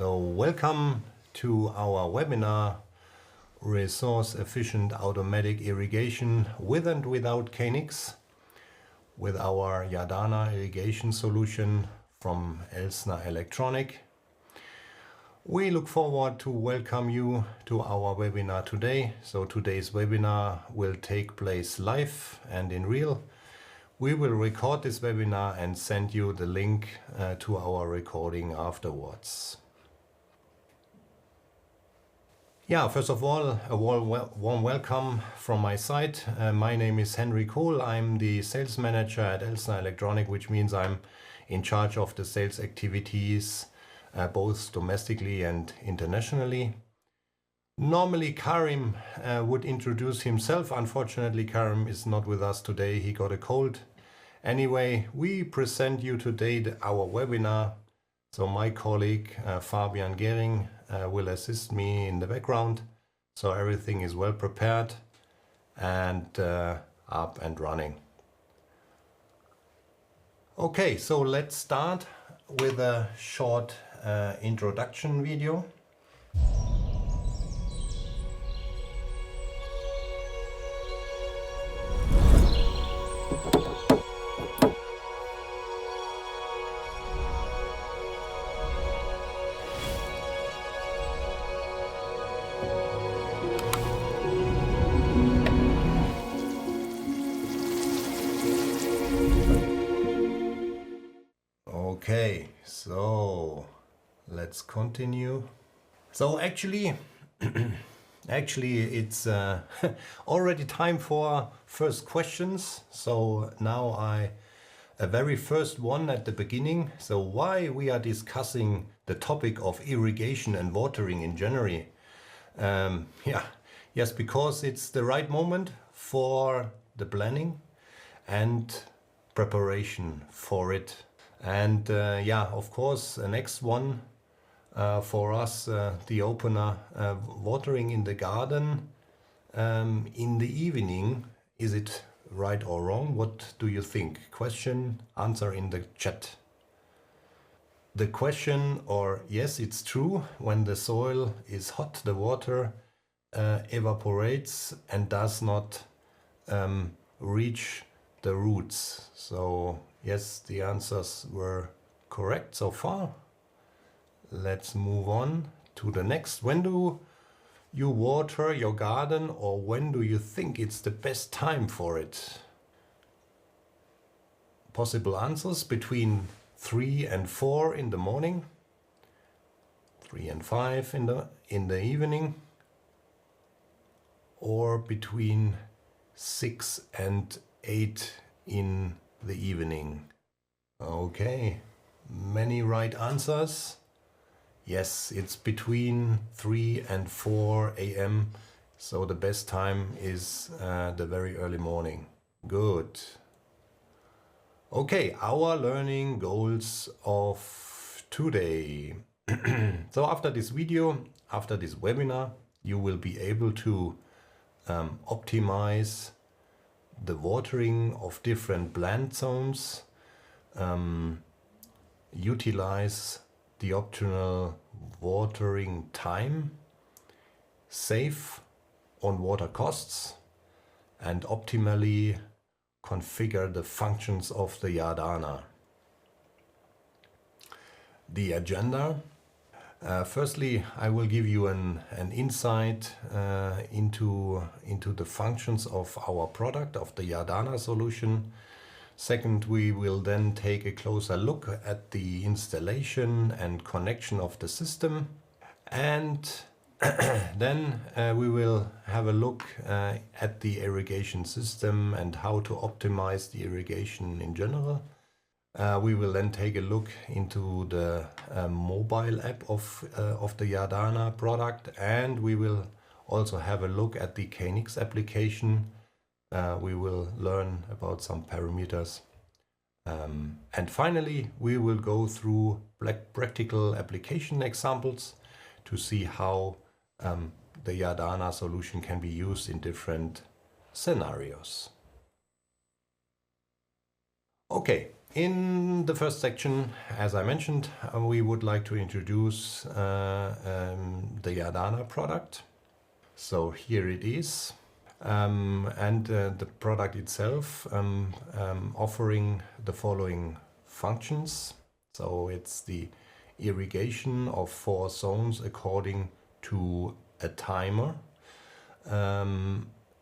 So welcome to our webinar, Resource Efficient Automatic Irrigation with and without KNX, with our Jardana irrigation solution from Elsner Elektronik. We look forward to welcome you to our webinar today. So today's webinar will take place live and in real. We will record this webinar and send you the link to our recording afterwards. Yeah, first of all, a warm welcome from my side. My name is Kohl. I'm the sales manager at Elsner Elektronik, which means I'm in charge of the sales activities, both domestically and internationally. Normally Karim would introduce himself. Unfortunately, Karim is not with us today. He got a cold. Anyway, we present you today our webinar. So my colleague Fabian Gehring will assist me in the background. So everything is well prepared and up and running. Okay, so let's start with a short introduction video. Okay, so let's continue. So actually it's already time for first questions. So now a very first one at the beginning. So why we are discussing the topic of irrigation and watering in January? Yes, because it's the right moment for the planning and preparation for it. And of course, the next one for us, the opener, watering in the garden in the evening. Is it right or wrong? What do you think? Question, answer in the chat. The question, or yes, it's true. When the soil is hot, the water evaporates and does not reach the roots. So yes, the answers were correct so far. Let's move on to the next. When do you water your garden, or when do you think it's the best time for it? Possible answers: between 3 and 4 in the morning, 3 and 5 in the evening, or between 6 and 8 in the evening. Okay, many right answers. Yes, it's between 3 and 4 a.m. So the best time is the very early morning. Good. Okay, our learning goals of today. So after this video, after this webinar, you will be able to optimize the watering of different plant zones, utilize the optional watering time, save on water costs, and optimally configure the functions of the Jardana. The agenda. Firstly, I will give you an insight into the functions of our product, of the Jardana solution. Second, we will then take a closer look at the installation and connection of the system. And then we will have a look at the irrigation system and how to optimize the irrigation in general. We will then take a look into the mobile app of the Jardana product, and we will also have a look at the KNX application. We will learn about some parameters. And finally, we will go through practical application examples to see how the Jardana solution can be used in different scenarios. Okay, In the first section, as I mentioned, we would like to introduce the Jardana product. So here it is. And the product itself offering the following functions. So it's the irrigation of 4 zones according to a timer,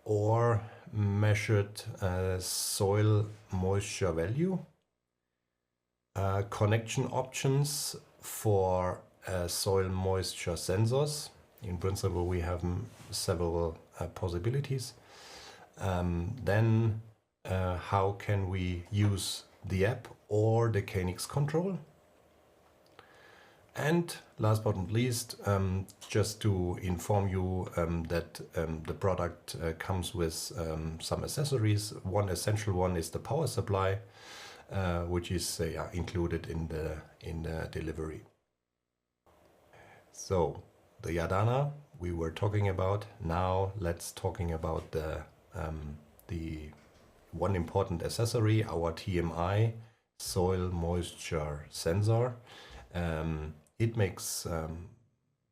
or measured soil moisture value, connection options for soil moisture sensors. In principle, we have several possibilities. Then how can we use the app or the KNX control? And last but not least, just to inform you that the product comes with some accessories. One essential one is the power supply, which is included in the delivery. So the Jardana we were talking about. Now let's talking about the one important accessory, our TMI soil moisture sensor. It makes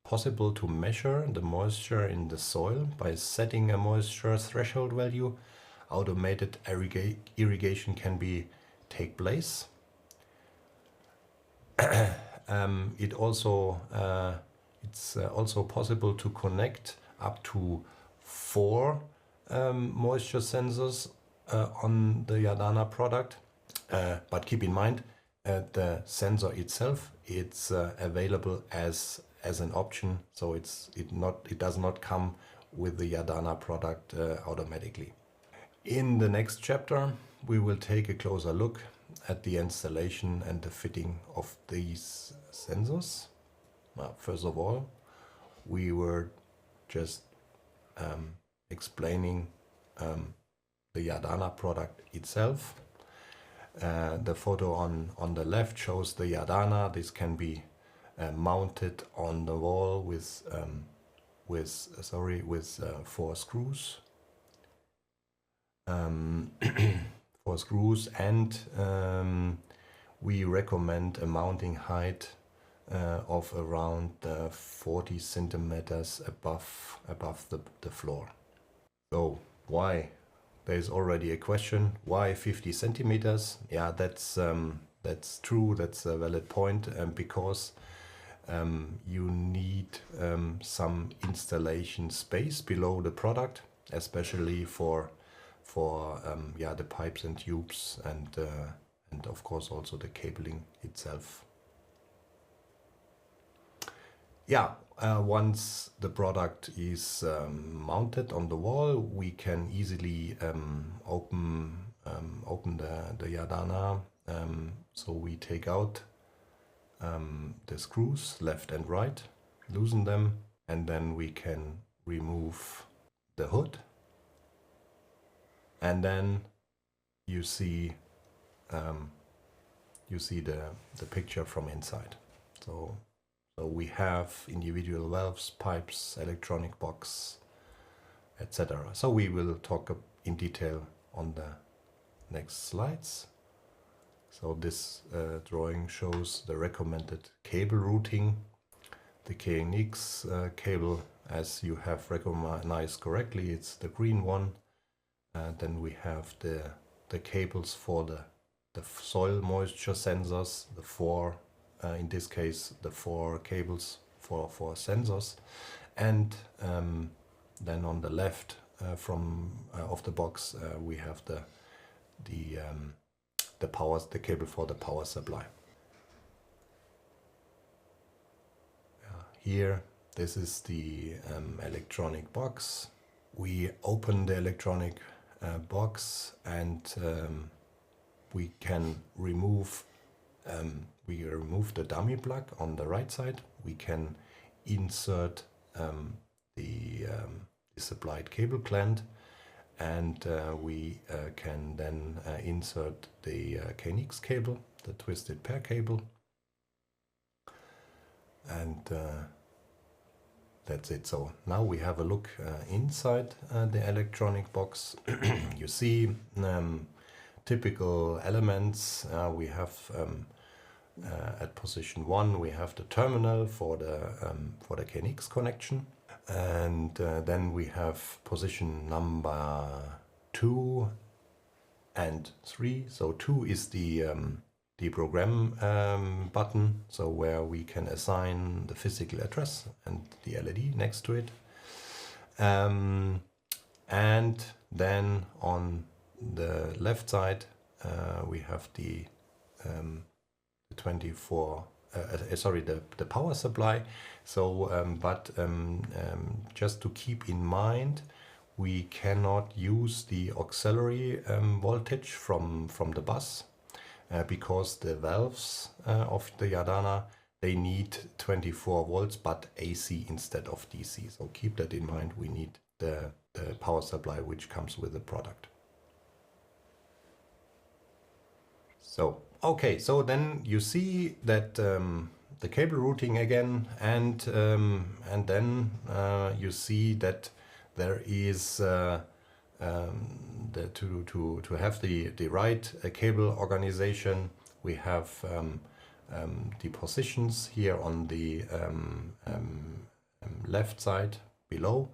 possible to measure the moisture in the soil by setting a moisture threshold value. Automated irrigation can take place. It's also possible to connect up to 4 moisture sensors on the Jardana product, but keep in mind the sensor itself, it's available as an option, so it does not come with the Jardana product automatically. In the next chapter, we will take a closer look at the installation and the fitting of these sensors. First of all, we were just explaining the Jardana product itself. The photo on the left shows the Jardana. This can be mounted on the wall with 4 screws. 4 screws, and we recommend a mounting height of around 40 centimeters above the floor. So why? There's already a question. Why 50 centimeters? Yeah, that's true. That's a valid point, because you need some installation space below the product, especially for the pipes and tubes, and of course also the cabling itself. Once the product is mounted on the wall, we can easily open the Jardana. So we take out the screws left and right, loosen them, and then we can remove the hood. And then you see the picture from inside. So we have individual valves, pipes, electronic box, etc. So we will talk in detail on the next slides. So this drawing shows the recommended cable routing. The KNX cable, as you have recognized correctly, it's the green one. Then we have the cables for the soil moisture sensors, the 4 in this case, the 4 cables for sensors, and then on the left of the box we have the cable for the power supply. Here, this is the electronic box. We open the electronic box, and we can remove the dummy plug on the right side. We can insert the supplied cable gland, and we can then insert the KNX cable, the twisted pair cable, and that's it. So now we have a look inside the electronic box. You see typical elements. We have at position 1 we have the terminal for the KNX connection, and then we have position number 2 and 3. So 2 is the program button, so where we can assign the physical address and the LED next to it. And then on the left side we have the 24 the power supply. So just to keep in mind, we cannot use the auxiliary voltage from the bus because the valves of the Jardana, they need 24 volts but AC instead of DC. So keep that in mind. We need the power supply which comes with the product. So okay, so then you see that the cable routing again, and then you see that there is to have the right cable organization. We have the positions here on the left side below,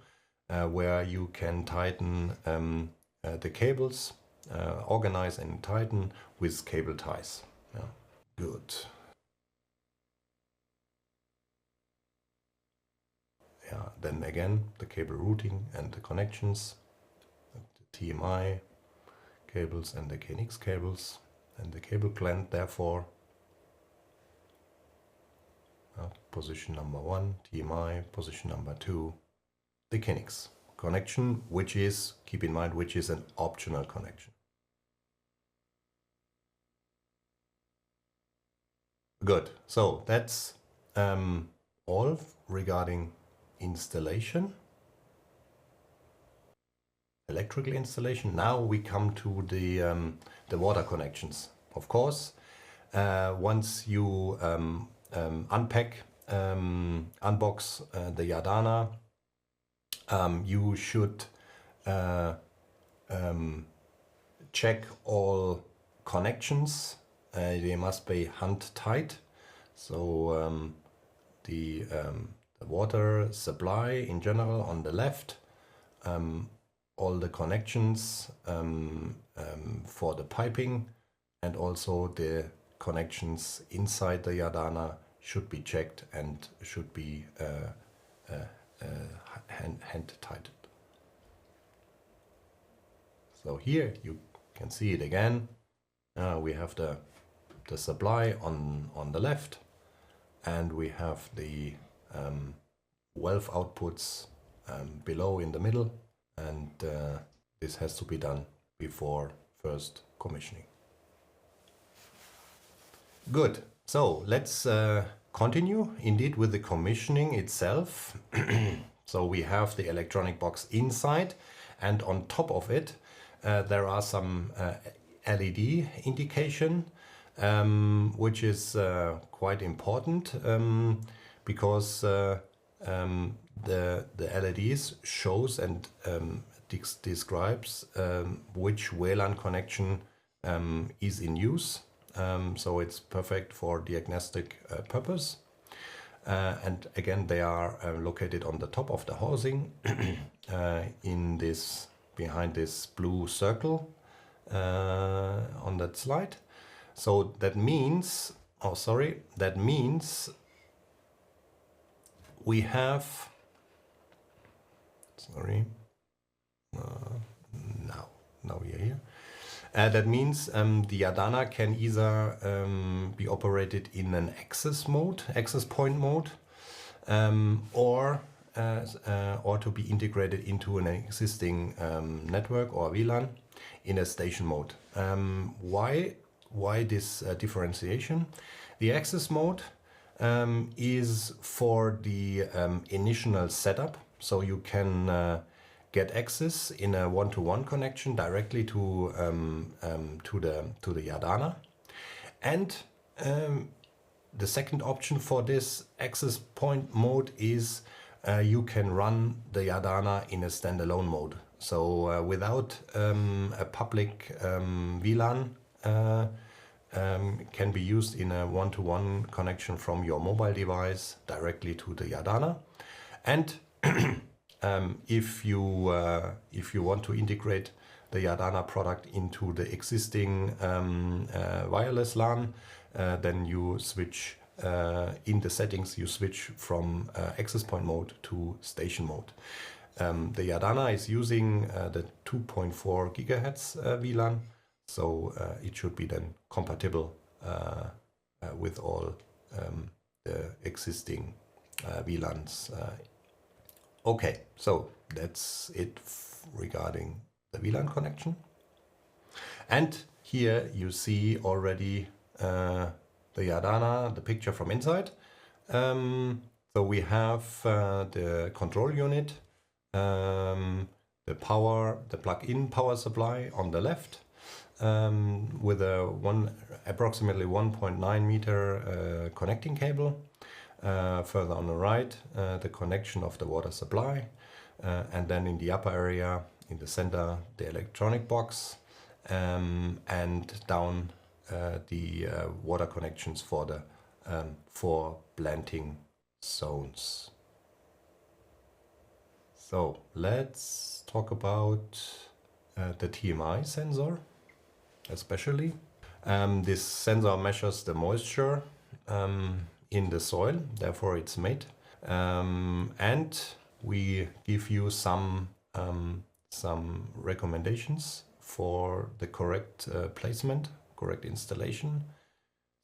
where you can tighten the cables, organize and tighten with cable ties. Yeah. Good. Yeah, then again the cable routing and the connections, the TMI cables and the KNX cables, and the cable gland, therefore position number 1 TMI, position number 2 the KNX connection, which is, keep in mind, which is an optional connection. Good. So that's all regarding installation, electrical installation. Now we come to the water connections. Of course, once you unpack, unbox the Jardana, you should check all connections. They must be hand tight. So the water supply in general on the left, all the connections for the piping, and also the connections inside the Jardana should be checked and should be hand tightened. So here you can see it again. We have the supply on the left, and we have the valve outputs below in the middle, and this has to be done before first commissioning. Good. So let's continue indeed with the commissioning itself. So we have the electronic box inside, and on top of it there are some LED indication, which is quite important because the LEDs shows and describes which WLAN connection is in use. So it's perfect for diagnostic purpose. And again, they are located on the top of the housing in this, behind this blue circle on that slide. So that means, that means we have, now we are here. That means the Jardana can either be operated in an access point mode, or to be integrated into an existing network or VLAN in a station mode. Why this differentiation? The access mode is for the initial setup, so you can get access in a one-to-one connection directly to the Jardana. And the second option for this access point mode is you can run the Jardana in a standalone mode. So without a public VLAN can be used in a one-to-one connection from your mobile device directly to the Jardana. And if you want to integrate the Jardana product into the existing wireless LAN, then you switch in the settings, you switch from access point mode to station mode. The Jardana is using the 2.4 gigahertz VLAN, so it should be then compatible with all the existing VLANs. Okay, so that's it regarding the VLAN connection. And here you see already the Jardana, the picture from inside. So we have the control unit, the plug-in power supply on the left, with a approximately 1.9 meter connecting cable. Further on the right, the connection of the water supply, and then in the upper area, in the center, the electronic box, and down the water connections for the 4 planting zones. So let's talk about the TMI sensor, especially. This sensor measures the moisture in the soil, therefore it's made. And we give you some recommendations for the correct placement, correct installation.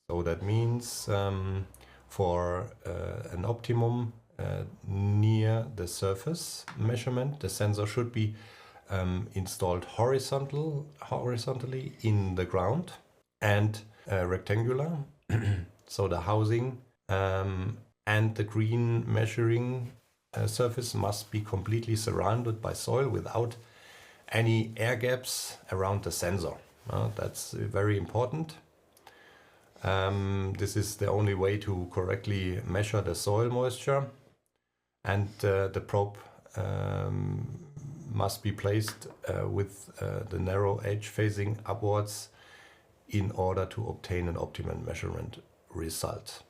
So that means for an optimum near the surface measurement, the sensor should be installed horizontally in the ground and rectangular. So the housing and the green measuring surface must be completely surrounded by soil without any air gaps around the sensor. That's very important. This is the only way to correctly measure the soil moisture, and the probe must be placed with the narrow edge facing upwards in order to obtain an optimum measurement result.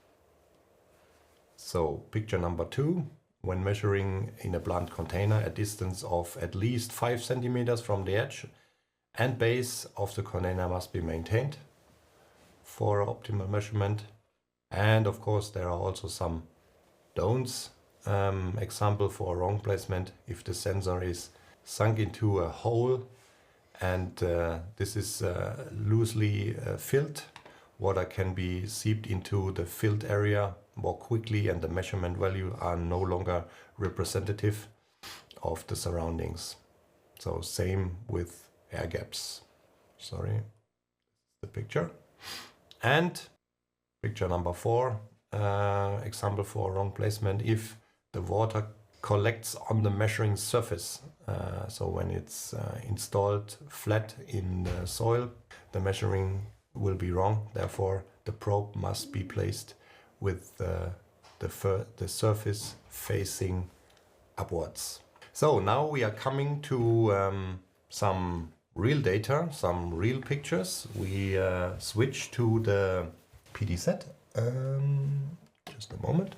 So picture number 2, when measuring in a blunt container, a distance of at least 5 centimeters from the edge and base of the container must be maintained for optimal measurement. And of course there are also some don'ts. Example for wrong placement: if the sensor is sunk into a hole and this is loosely filled, water can be seeped into the filled area more quickly and the measurement value are no longer representative of the surroundings. So same with air gaps. Sorry, the picture. And picture number 4, example for wrong placement: if the water collects on the measuring surface, so when it's installed flat in the soil, the measuring will be wrong. Therefore the probe must be placed with the surface facing upwards. So now we are coming to some real data, some real pictures. We switch to the PD set. Just a moment.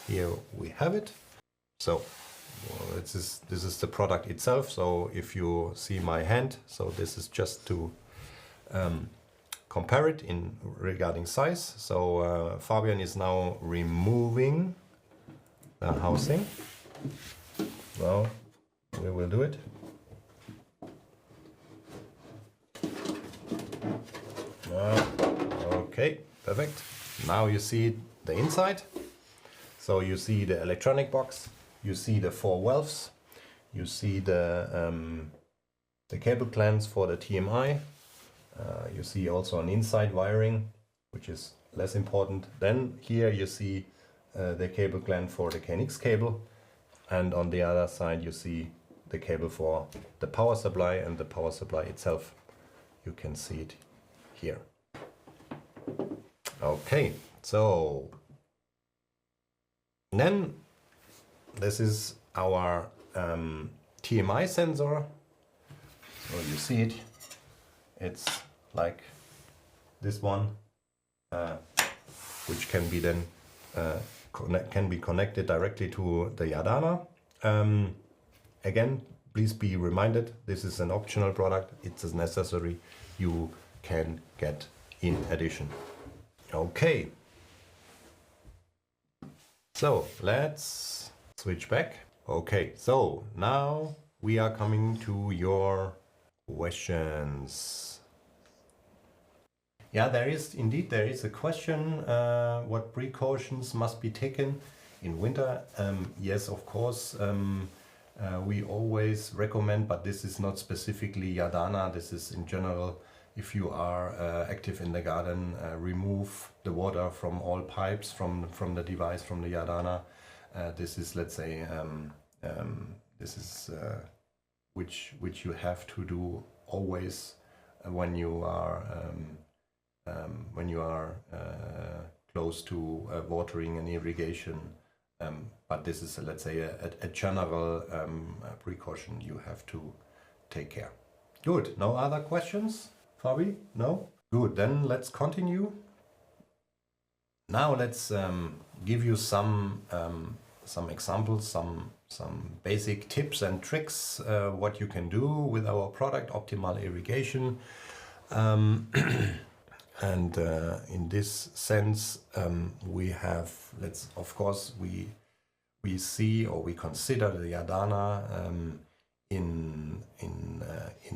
Here we have it. So this is the product itself. So if you see my hand, so this is just to compare it in regarding size. So Fabian is now removing the housing. Well, we will do it. Okay, perfect. Now you see the inside. So you see the electronic box, you see the 4 valves, you see the cable clamps for the TMI. You see also an inside wiring, which is less important. Then here you see the cable clamp for the KNX cable, and on the other side you see the cable for the power supply and the power supply itself. You can see it here. Okay, so then this is our TMI sensor So you see it, it's like this one, which can be then can be connected directly to the Jardana. Again, please be reminded, this is an optional product. It's as necessary. You can get in addition. Okay. So let's switch back. Okay, so now we are coming to your questions. Yeah, there is a question, what precautions must be taken in winter? Yes, of course, we always recommend, but this is not specifically Jardana, this is in general, if you are active in the garden, remove the water from all pipes from the device, from the Jardana. This is, let's say, this is which you have to do always when you are close to watering and irrigation. But this is, let's say, a general precaution you have to take care. Good. No other questions, Fabi? No? Good. Then let's continue. Now let's give you some examples, some basic tips and tricks what you can do with our product, Optimal Irrigation. And in this sense, we have, of course, we see or we consider the Jardana in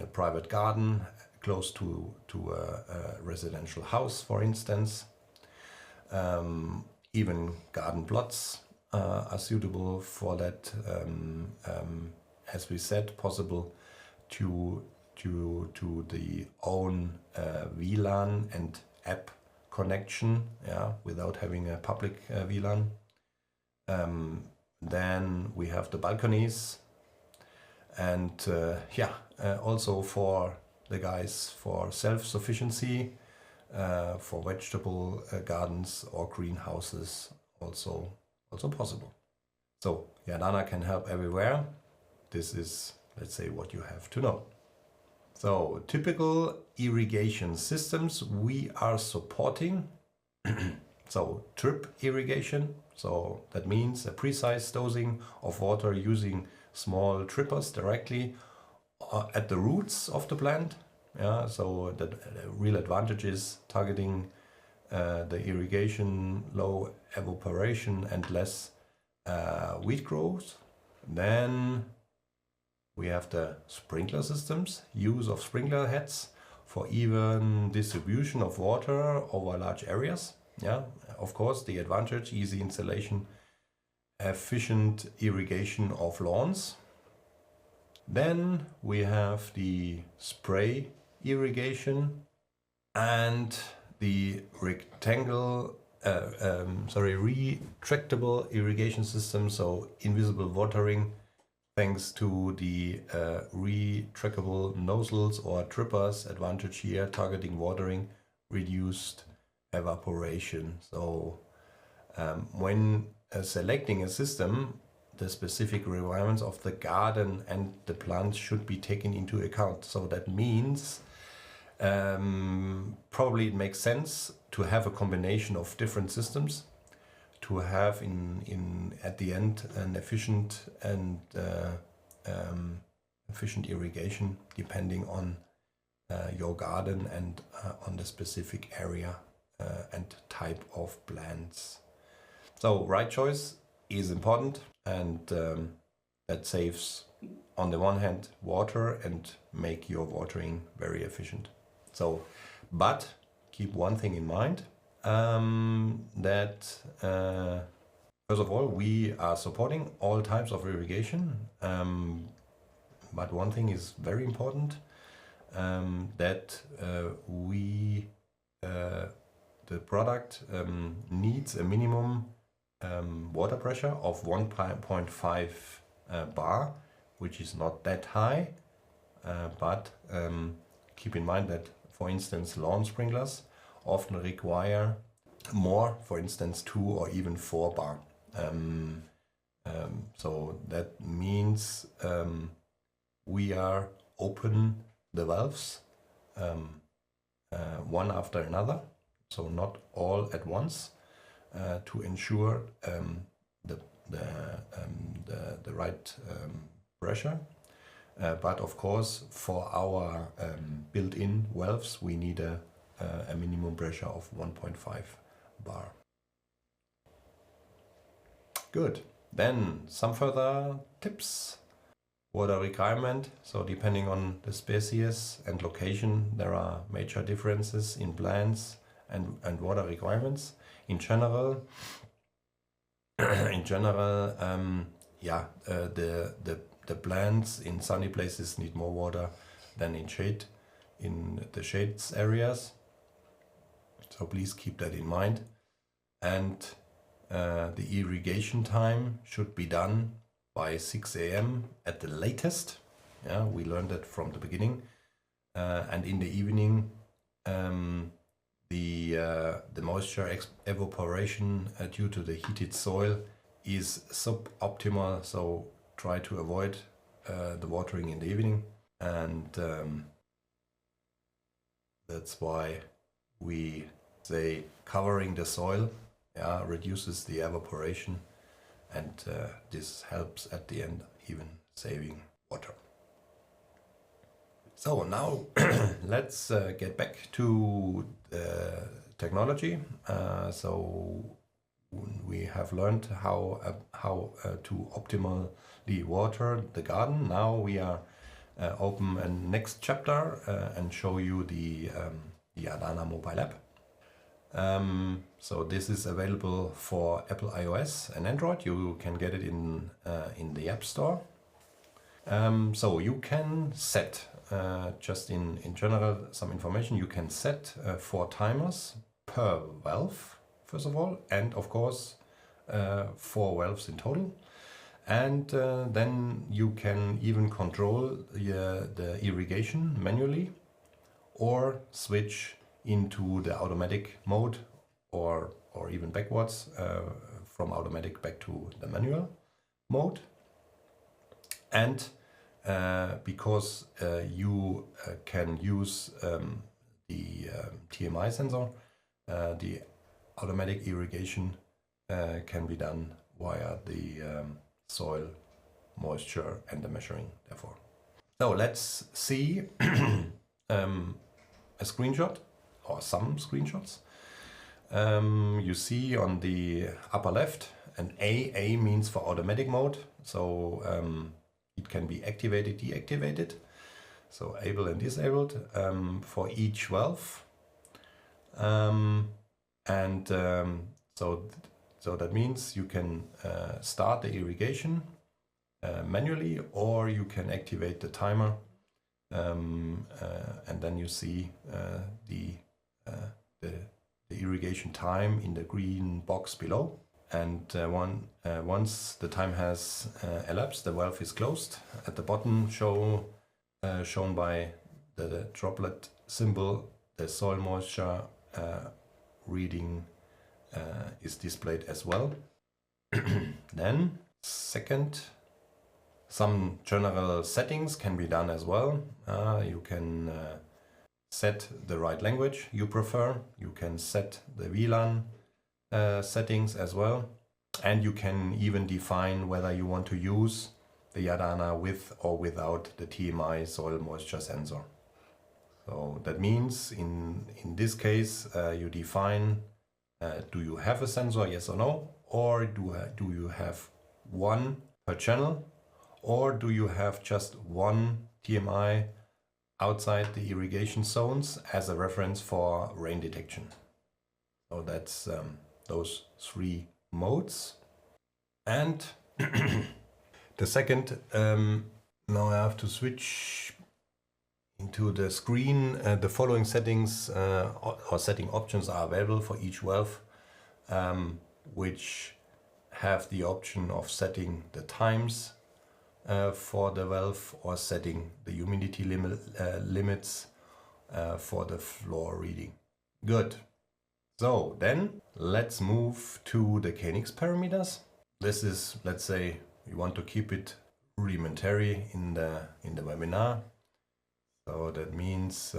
a private garden close to a residential house, for instance. Even garden plots are suitable for that. As we said, possible to the own VLAN and app connection, yeah, without having a public VLAN. Then we have the balconies, and also for the guys for self-sufficiency, for vegetable gardens or greenhouses, also possible. So Jardana can help everywhere. This is, let's say, what you have to know. So typical irrigation systems we are supporting. So drip irrigation. So that means a precise dosing of water using small drippers directly at the roots of the plant. Yeah, so the real advantage is targeting the irrigation, low evaporation and less weed growth. Then we have the sprinkler systems, use of sprinkler heads for even distribution of water over large areas. Yeah, of course, the advantage, easy installation, efficient irrigation of lawns. Then we have the spray irrigation and the retractable irrigation system, so invisible watering, thanks to the retractable nozzles or drippers. Advantage here, targeting watering, reduced evaporation. So when selecting a system, the specific requirements of the garden and the plants should be taken into account. So that means probably it makes sense to have a combination of different systems, to have at the end an efficient and efficient irrigation depending on your garden and on the specific area and type of plants. So right choice is important, and that saves on the one hand water and make your watering very efficient. So, but keep one thing in mind, that first of all, we are supporting all types of irrigation, but one thing is very important, that the product needs a minimum water pressure of 1.5 bar, which is not that high, but keep in mind that, for instance, lawn sprinklers often require more, for instance 2 or even 4 bar. So that means we are open the valves one after another, so not all at once, to ensure the right pressure. But of course, for our built-in valves, we need a minimum pressure of 1.5 bar. Good. Then some further tips. Water requirement. So depending on the species and location, there are major differences in plants and water requirements. In general, the plants in sunny places need more water than in the shades areas. So please keep that in mind. And the irrigation time should be done by 6 a.m. at the latest. Yeah, we learned that from the beginning. And in the evening, the moisture evaporation due to the heated soil is suboptimal. So try to avoid the watering in the evening. And that's why we say covering the soil reduces the evaporation, and this helps at the end even saving water. So now let's get back to the technology. So we have learned how to optimally water the garden. Now we are open a next chapter and show you the Jardana mobile app. So this is available for Apple iOS and Android. You can get it in the App Store. So you can set, just in general, some information. You can set 4 timers per valve, first of all, and of course 4 valves in total. And then you can even control the irrigation manually, or switch into the automatic mode, or even backwards from automatic back to the manual mode. And because you can use the TMI sensor, the automatic irrigation can be done via the soil moisture and the measuring, therefore. So let's see a screenshot, or some screenshots. You see on the upper left an A means for automatic mode, so it can be activated, deactivated, so able and disabled for each valve. So that means you can start the irrigation manually, or you can activate the timer, and then you see the irrigation time in the green box below. And once the time has elapsed, the valve is closed. At the bottom, shown by the droplet symbol, the soil moisture reading is displayed as well. Then, second, some general settings can be done as well. You can set the right language you prefer. You can set the VLAN settings as well. And you can even define whether you want to use the Jardana with or without the TMI soil moisture sensor. So that means in this case, you define, do you have a sensor, yes or no? Or do you have one per channel? Or do you have just one TMI outside the irrigation zones as a reference for rain detection? So that's those 3 modes. And the second, now I have to switch into the screen. The following settings or setting options are available for each valve, which have the option of setting the times for the valve, or setting the humidity limits for the floor reading. Good. So then let's move to the KNX parameters. This is, let's say, we want to keep it rudimentary in the webinar. So that means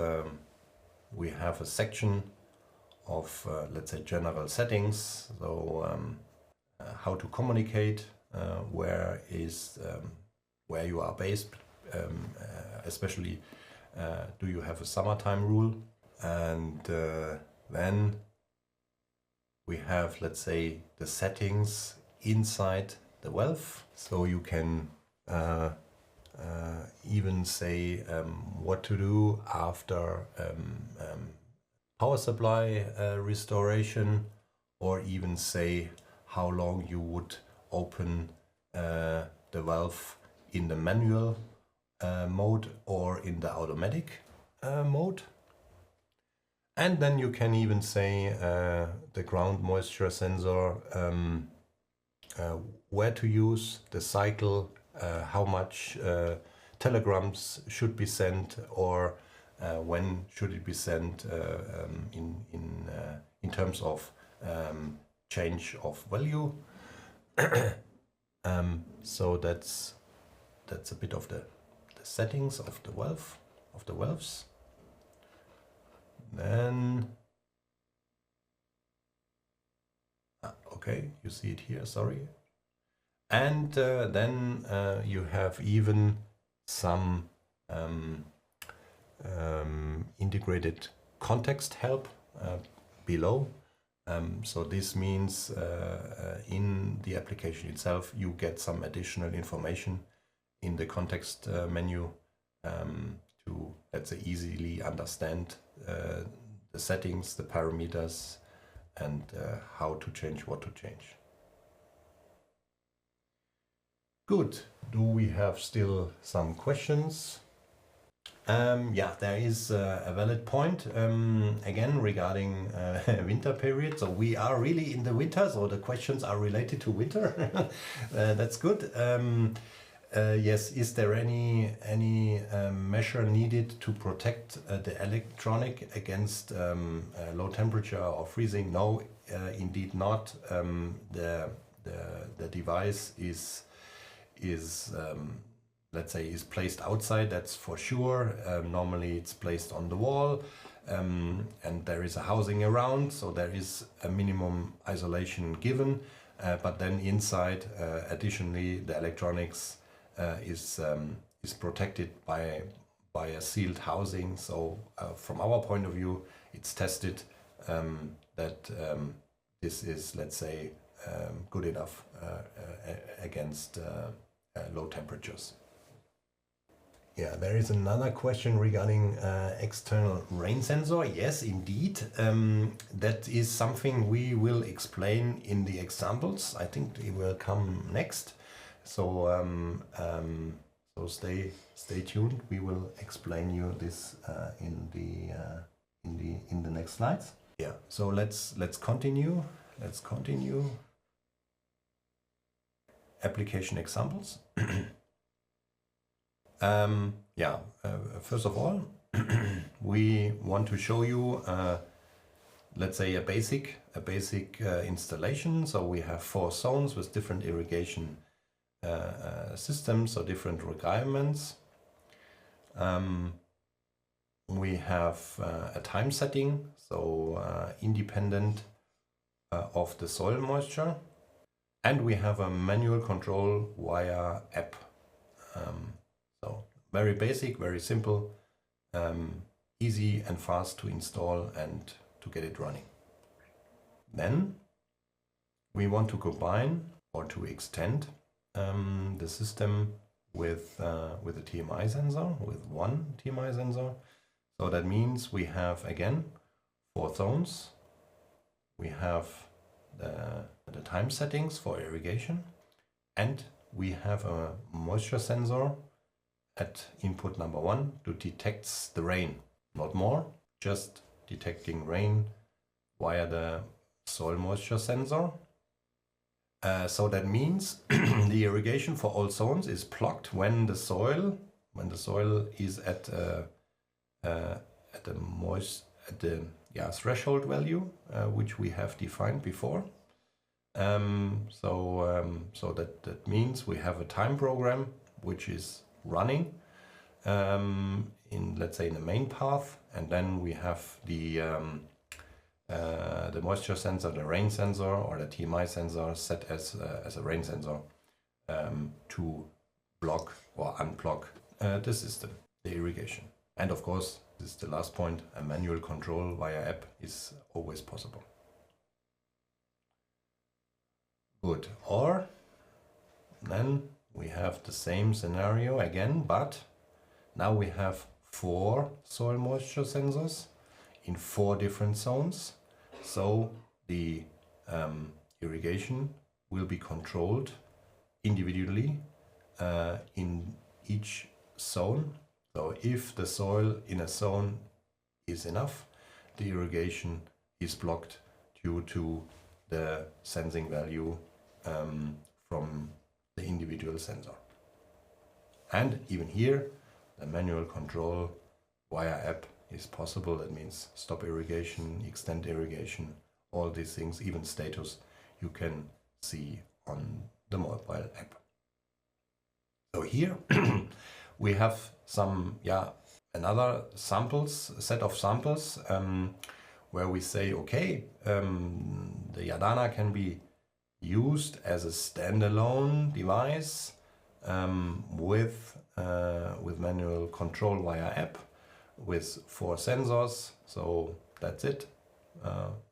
we have a section of, let's say, general settings. So how to communicate, where you are based, especially do you have a summertime rule, and then we have, let's say, the settings inside the valve. So you can even say what to do after power supply restoration, or even say how long you would open the valve in the manual mode or in the automatic mode. And then you can even say the ground moisture sensor, where to use the cycle, how much telegrams should be sent, or when should it be sent in terms of change of value. So that's a bit of the settings of the valves. Then okay, you see it here, sorry. And then you have even some integrated context help below. So this means in the application itself you get some additional information in the context menu to, let's say, easily understand the settings, the parameters, and how to change, what to change. Good. Do we have still some questions? Yeah, there is a valid point again regarding winter period. So we are really in the winter, so the questions are related to winter. That's good. Yes, is there any measure needed to protect the electronic against low temperature or freezing? No, indeed not. The device is let's say is placed outside, that's for sure. Normally it's placed on the wall, and there is a housing around, so there is a minimum isolation given, but then inside additionally the electronics is protected by a sealed housing. So from our point of view, it's tested that this is, let's say, good enough against low temperatures. Yeah, there is another question regarding external rain sensor. Yes, indeed. That is something we will explain in the examples. I think it will come next. So so stay tuned. We will explain you this in the next slides. Yeah. So let's continue. Let's continue. Application examples. First of all, we want to show you, let's say, a basic installation. So we have 4 zones with different irrigation systems, so different requirements. We have a time setting, so independent of the soil moisture. And we have a manual control via app. So very basic, very simple, easy and fast to install and to get it running. Then we want to combine or to extend the system with a TMI sensor, with one TMI sensor. So that means we have again 4 zones. We have the time settings for irrigation, and we have a moisture sensor at input number 1 to detect the rain, not more, just detecting rain via the soil moisture sensor. So that means the irrigation for all zones is blocked when the soil is at the threshold value which we have defined before. So that means we have a time program which is running in, let's say, in the main path, and then we have the moisture sensor, the rain sensor, or the TMI sensor set as a rain sensor to block or unblock the system, the irrigation. And of course, this is the last point, a manual control via app is always possible. Good. Or then we have the same scenario again, but now we have 4 soil moisture sensors in 4 different zones. So the irrigation will be controlled individually in each zone. So if the soil in a zone is enough, the irrigation is blocked due to the sensing value from the individual sensor. And even here, the manual control via app is possible. That means stop irrigation, extend irrigation, all these things, even status, you can see on the mobile app. So here we have some, another set of samples where we say, okay, the Jardana can be used as a standalone device with manual control via app with 4 sensors. So that's it.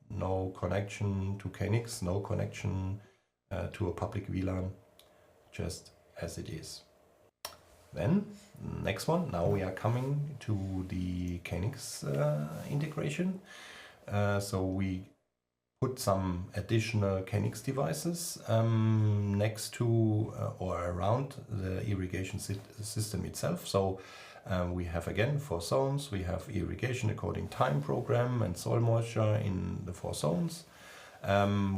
No connection to KNX, no connection to a public VLAN, just as it is. Then next one, now we are coming to the KNX integration. So we put some additional KNX devices next to or around the irrigation system itself. So we have again 4 zones. We have irrigation according time program and soil moisture in the 4 zones.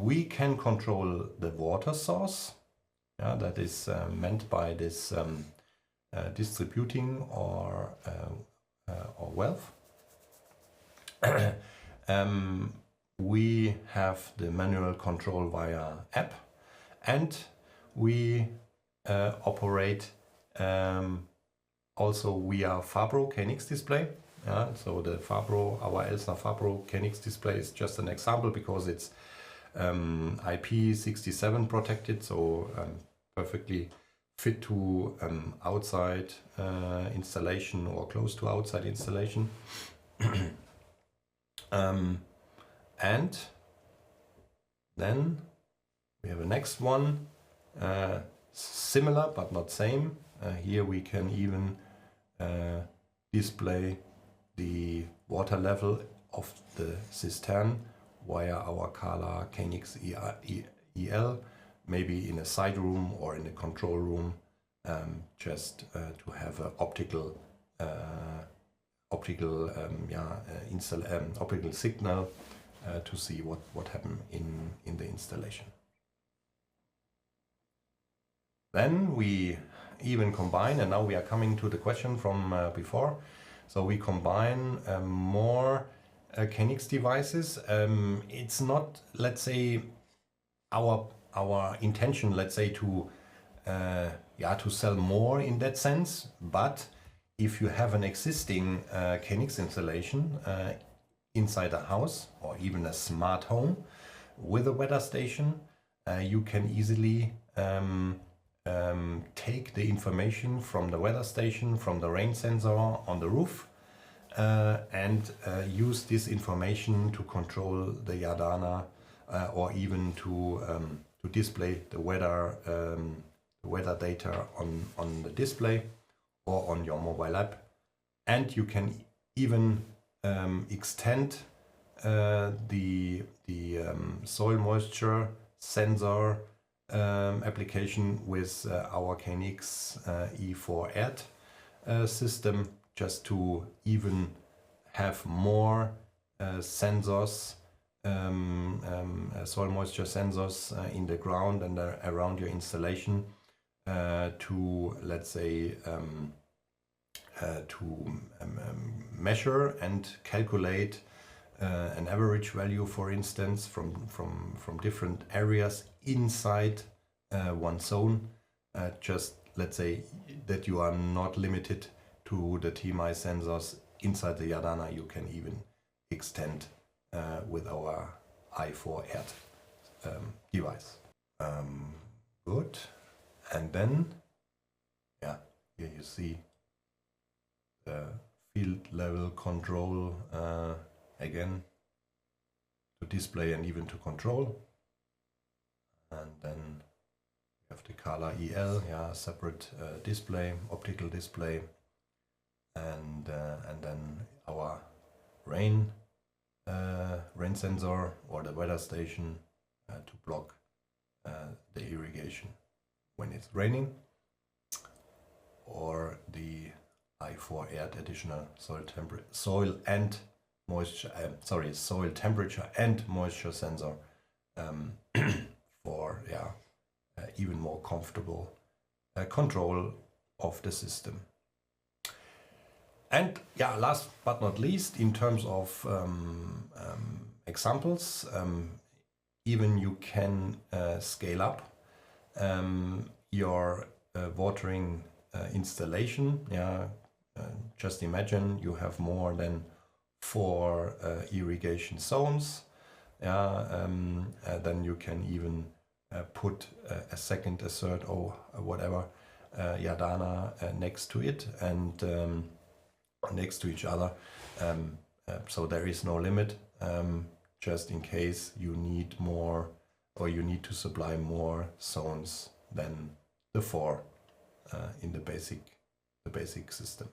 We can control the water source. That is meant by this distributing or valve. We have the manual control via app, and we operate also via Fabro KNX display. So the Fabro, our Elsner Fabro KNX display is just an example because it's IP67 protected, so perfectly fit to outside installation or close to outside installation. And then we have a next one, similar but not same. Here we can even display the water level of the cistern via our Kala KNX EL, maybe in a side room or in a control room, just to have an optical signal to see what happened in the installation. Then we even combine, and now we are coming to the question from before. So we combine more KNX devices. It's not, let's say, our intention, let's say, to sell more in that sense. But if you have an existing KNX installation inside a house or even a smart home with a weather station, you can easily take the information from the weather station, from the rain sensor on the roof, and use this information to control the Jardana or even to display the weather data on the display or on your mobile app. And you can even extend the soil moisture sensor application with our KNX E4 Add system, just to even have more sensors, soil moisture sensors in the ground and around your installation to, let's say, measure and calculate an average value, for instance, from different areas inside one zone. Just let's say that you are not limited to the TMI sensors inside the Jardana you can even extend with our i4 Erd device. Good. And then, yeah, here you see the field level control again, to display and even to control. And then we have the color EL, yeah, separate display, optical display, and then our rain sensor or the weather station to block the irrigation when it's raining, or the i4 Erd additional soil temperature and moisture sensor for even more comfortable control of the system. And yeah, last but not least, in terms of examples, even you can scale up your watering installation. Yeah, just imagine you have more than 4 irrigation zones. Yeah, then you can even put a second, a third, or whatever Jardana next to it and next to each other. So there is no limit, just in case you need more, or you need to supply more zones than the 4 in the basic system.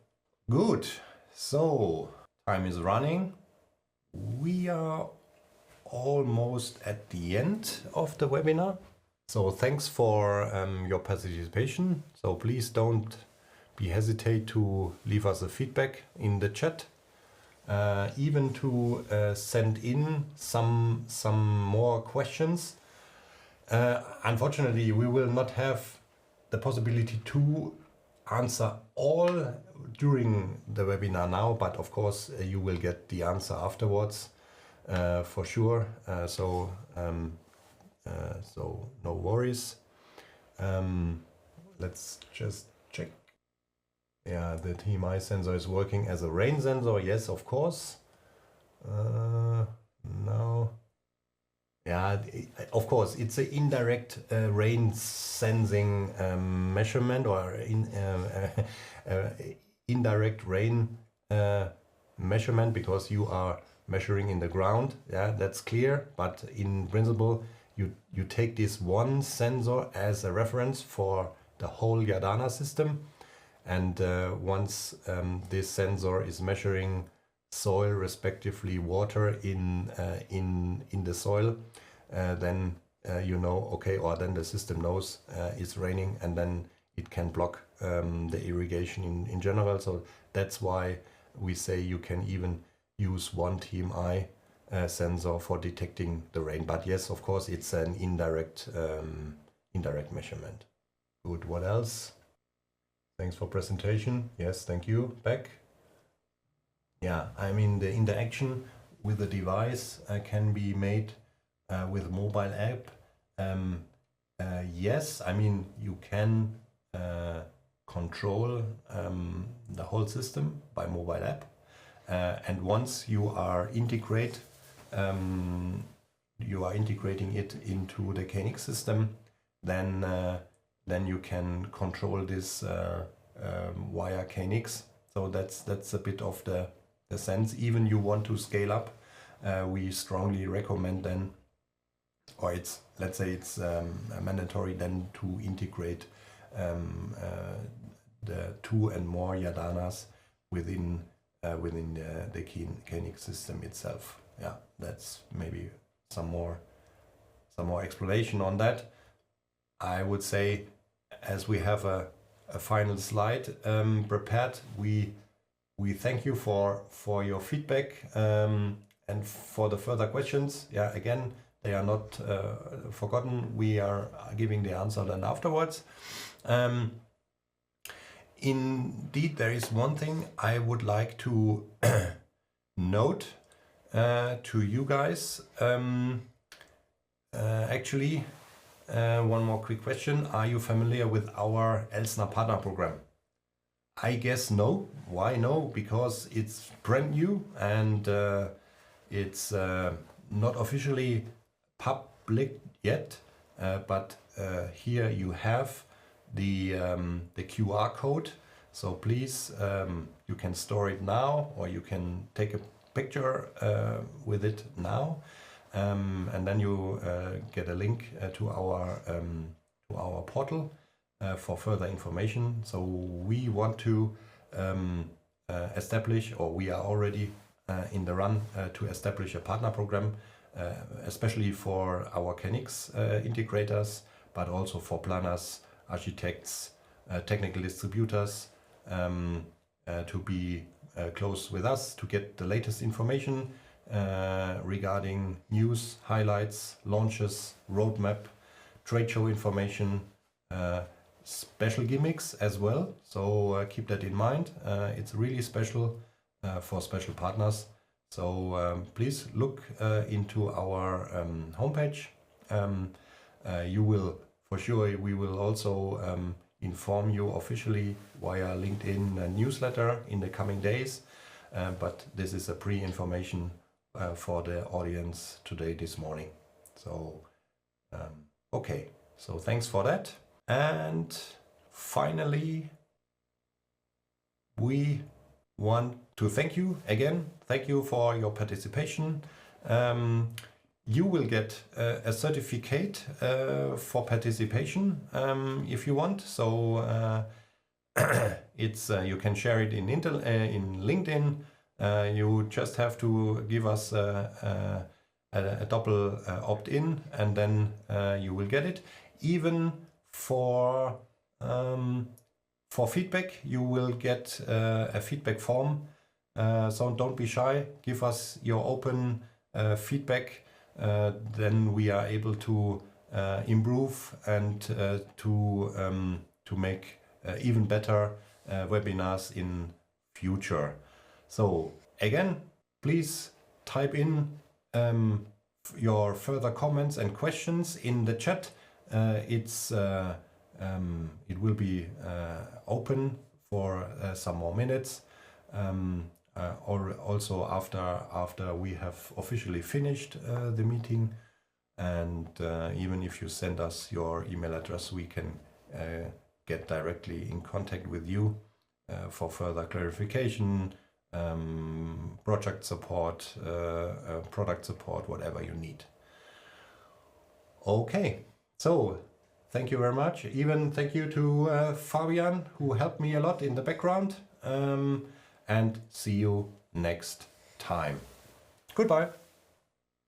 Good. So time is running. We are almost at the end of the webinar. So thanks for your participation. So please don't be hesitate to leave us a feedback in the chat. Even to send in some more questions. Unfortunately, we will not have the possibility to answer all during the webinar now, but of course you will get the answer afterwards for sure. So no worries. Let's just check. Yeah, the TMI sensor is working as a rain sensor. Yes, of course. No. Yeah, of course, it's an indirect rain sensing measurement, or indirect rain measurement, because you are measuring in the ground. Yeah, that's clear. But in principle, you take this one sensor as a reference for the whole Jardana system. And once this sensor is measuring soil, respectively water in the soil, then you know, okay, or then the system knows it's raining, and then it can block the irrigation in general. So that's why we say you can even use one TMI sensor for detecting the rain. But yes, of course, it's an indirect measurement. Good. What else? Thanks for presentation. Yes, thank you. Back. Yeah, I mean, the interaction with the device can be made with a mobile app. Yes, I mean, you can control the whole system by mobile app. And once you are integrating it into the KNX system, then you can control this via KNX. So that's a bit of the sense. Even you want to scale up, we strongly recommend then, or let's say it's mandatory then to integrate the 2 and more Jardanas within the KNX system itself. Yeah, that's maybe some more explanation on that. I would say, as we have a final slide prepared, we thank you for your feedback and for the further questions. Yeah, again, they are not forgotten. We are giving the answer then afterwards. Indeed, there is one thing I would like to note to you guys. Actually, one more quick question. Are you familiar with our Elsner partner program? I guess no. Why no? Because it's brand new and it's not officially public yet. But here you have the QR code. So please, you can store it now, or you can take a picture with it now, and then you get a link to our portal for further information. So we want to establish, or we are already in the run to establish a partner program, especially for our KNX integrators, but also for planners, architects, technical distributors, to be close with us to get the latest information regarding news, highlights, launches, roadmap, trade show information, special gimmicks as well. So keep that in mind. It's really special for special partners. So please look into our homepage. You will, for sure, we will also inform you officially via LinkedIn newsletter in the coming days. But this is a pre-information for the audience today, this morning. So, okay, so thanks for that. And finally, we want to thank you again. Thank you for your participation. You will get a certificate for participation if you want. So it's you can share it in LinkedIn. You just have to give us a double opt-in, and then you will get it. Even for feedback, you will get a feedback form. So don't be shy. Give us your open feedback. Then we are able to improve and to make even better webinars in future. So again, please type in your further comments and questions in the chat. It will be open for some more minutes, or also after we have officially finished the meeting. And even if you send us your email address, we can get directly in contact with you for further clarification, project support, product support, whatever you need. Okay, so thank you very much. Even thank you to Fabian, who helped me a lot in the background. And see you next time. Goodbye.